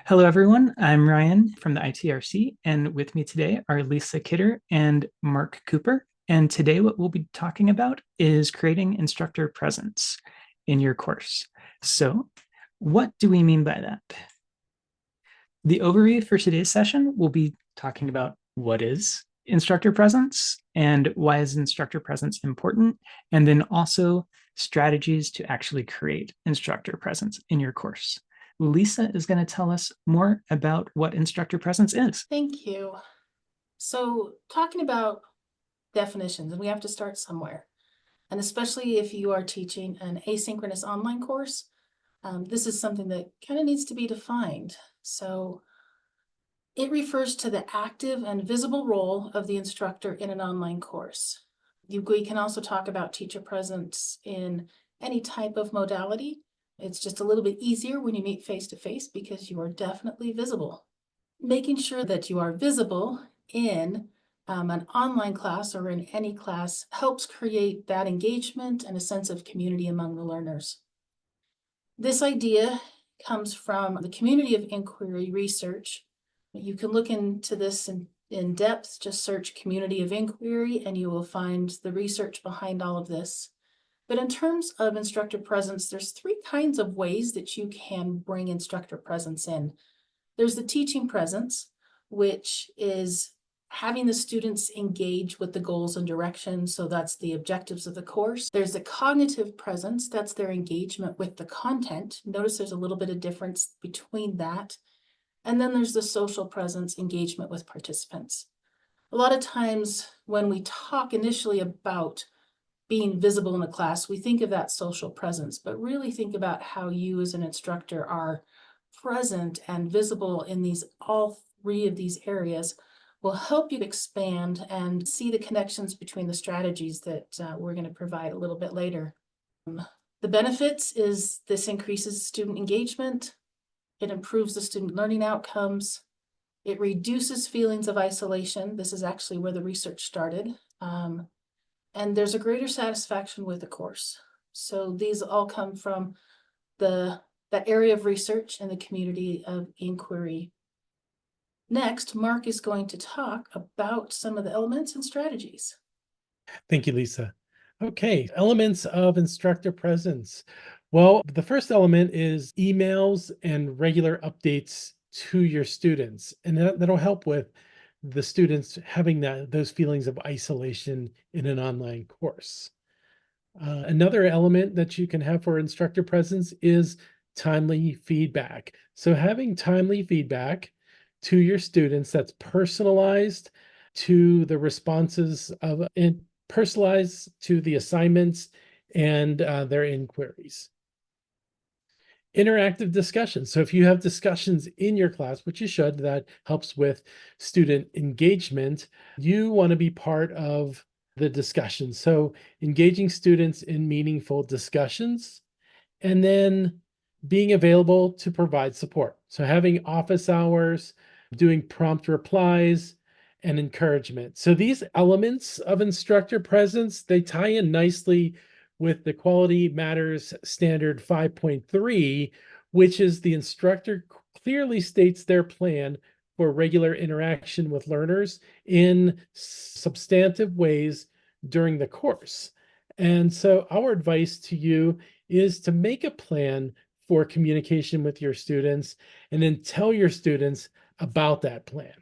Hello, everyone. I'm Ryan from the ITRC, and with me today are Lisa Kidder and Mark Cooper. And today, what we'll be talking about is creating instructor presence in your course. So, what do we mean by that? The overview for today's session will be talking about what is instructor presence and why is instructor presence important, and then also strategies to actually create instructor presence in your course. Lisa is going to tell us more about what instructor presence is. Thank you. So talking about definitions, and we have to start somewhere. And especially if you are teaching an asynchronous online course, this is something that kind of needs to be defined. So it refers to the active and visible role of the instructor in an online course. We can also talk about teacher presence in any type of modality. It's just a little bit easier when you meet face to face because you are definitely visible. Making sure that you are visible in an online class or in any class helps create that engagement and a sense of community among the learners. This idea comes from the community of inquiry research. You can look into this in depth, just search community of inquiry and you will find the research behind all of this. But in terms of instructor presence, there's three kinds of ways that you can bring instructor presence in. There's the teaching presence, which is having the students engage with the goals and directions. So that's the objectives of the course. There's the cognitive presence, that's their engagement with the content. Notice there's a little bit of difference between that. And then there's the social presence, engagement with participants. A lot of times when we talk initially about being visible in a class, we think of that social presence, but really think about how you as an instructor are present and visible in all three of these areas will help you expand and see the connections between the strategies that we're going to provide a little bit later. The benefits is this increases student engagement, it improves the student learning outcomes, it reduces feelings of isolation. This is actually where the research started. And there's a greater satisfaction with the course. So these all come from that area of research and the community of inquiry. Next, Mark is going to talk about some of the elements and strategies. Thank you, Lisa. Okay, elements of instructor presence. Well, the first element is emails and regular updates to your students, and that'll help with the students having those feelings of isolation in an online course. Another element that you can have for instructor presence is timely feedback. So having timely feedback to your students that's personalized to the responses of and personalized to the assignments and their inquiries. Interactive discussions. So if you have discussions in your class, which you should, that helps with student engagement, you want to be part of the discussion. So engaging students in meaningful discussions and then being available to provide support. So having office hours, doing prompt replies, and encouragement. So these elements of instructor presence, they tie in nicely with the Quality Matters Standard 5.3, which is the instructor clearly states their plan for regular interaction with learners in substantive ways during the course. And so our advice to you is to make a plan for communication with your students and then tell your students about that plan.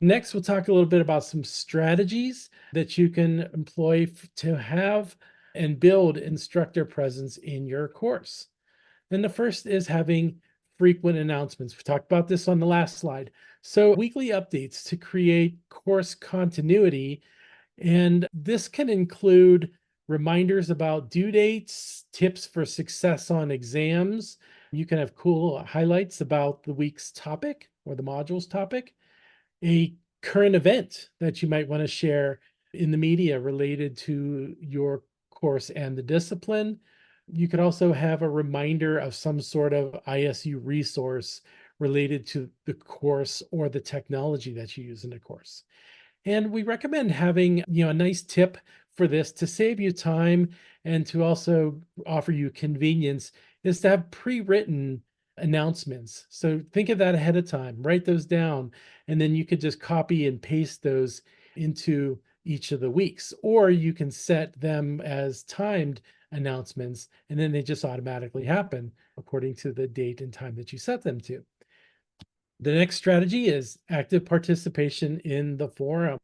Next, we'll talk a little bit about some strategies that you can employ to have and build instructor presence in your course. And the first is having frequent announcements. We talked about this on the last slide. So weekly updates to create course continuity. And this can include reminders about due dates, tips for success on exams. You can have cool highlights about the week's topic or the module's topic. A current event that you might want to share in the media related to your course and the discipline. You could also have a reminder of some sort of ISU resource related to the course or the technology that you use in the course. And we recommend having, a nice tip for this to save you time and to also offer you convenience is to have pre-written announcements. So think of that ahead of time, write those down, and then you could just copy and paste those into each of the weeks, or you can set them as timed announcements, and then they just automatically happen according to the date and time that you set them to. The next strategy is active participation in the forum.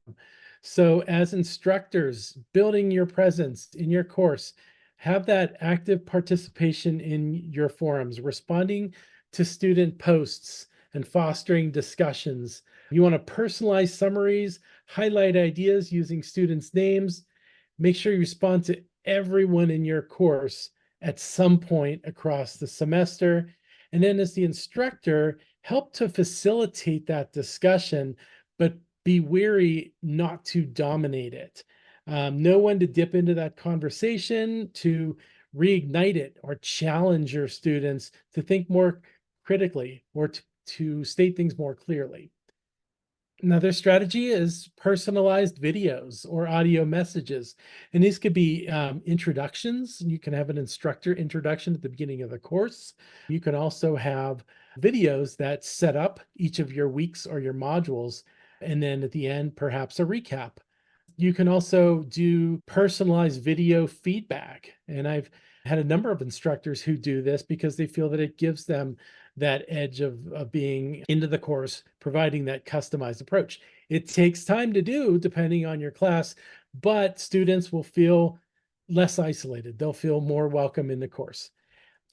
So as instructors, building your presence in your course, have that active participation in your forums, responding to student posts and fostering discussions. You want to personalize summaries, highlight ideas using students' names. Make sure you respond to everyone in your course at some point across the semester. And then as the instructor, help to facilitate that discussion, but be wary not to dominate it. Know when to dip into that conversation, to reignite it or challenge your students to think more critically or to state things more clearly. Another strategy is personalized videos or audio messages. And these could be introductions. You can have an instructor introduction at the beginning of the course. You can also have videos that set up each of your weeks or your modules. And then at the end, perhaps a recap. You can also do personalized video feedback. And I've had a number of instructors who do this because they feel that it gives them that edge of being into the course, providing that customized approach. It takes time to do depending on your class, but students will feel less isolated. They'll feel more welcome in the course.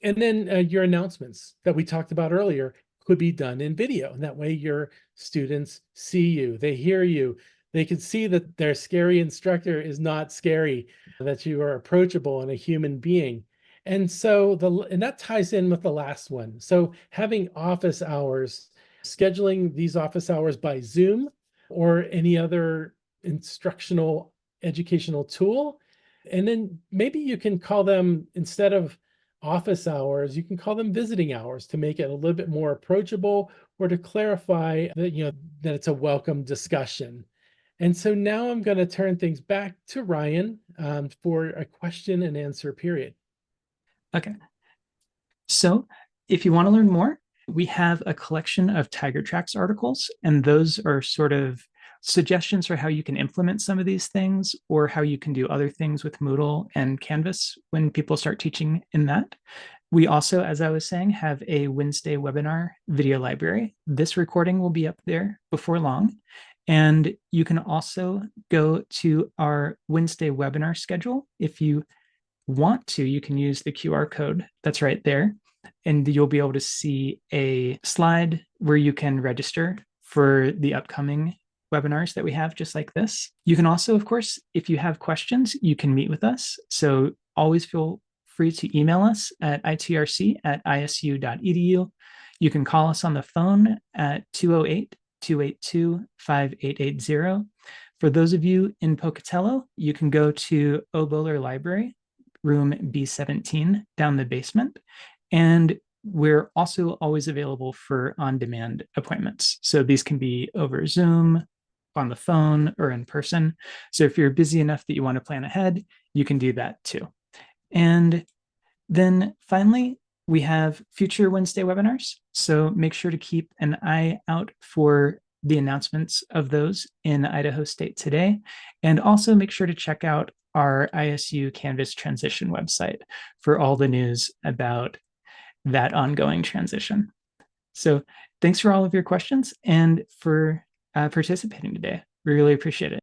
And then your announcements that we talked about earlier could be done in video. And that way your students see you, they hear you, they can see that their scary instructor is not scary, that you are approachable and a human being. And so that ties in with the last one. So having office hours, scheduling these office hours by Zoom or any other instructional educational tool. And then maybe you can call them, instead of office hours, you can call them visiting hours to make it a little bit more approachable or to clarify that, that it's a welcome discussion. And so now I'm going to turn things back to Ryan for a question and answer period. Okay. So if you want to learn more, we have a collection of Tiger Tracks articles, and those are sort of suggestions for how you can implement some of these things or how you can do other things with Moodle and Canvas when people start teaching in that. We also, as I was saying, have a Wednesday webinar video library. This recording will be up there before long. And you can also go to our Wednesday webinar schedule. If you want to, you can use the QR code that's right there, and you'll be able to see a slide where you can register for the upcoming webinars that we have, just like this. You can also, of course, if you have questions, you can meet with us. So always feel free to email us at itrc@isu.edu. You can call us on the phone at 208-282-5880. For those of you in Pocatello, you can go to Oboler Library, room B17 down the basement. And we're also always available for on-demand appointments. So these can be over Zoom, on the phone, or in person. So if you're busy enough that you want to plan ahead, you can do that too. And then finally, we have future Wednesday webinars. So make sure to keep an eye out for the announcements of those in Idaho State Today. And also make sure to check out our ISU Canvas transition website for all the news about that ongoing transition. So thanks for all of your questions and for participating today. We really appreciate it.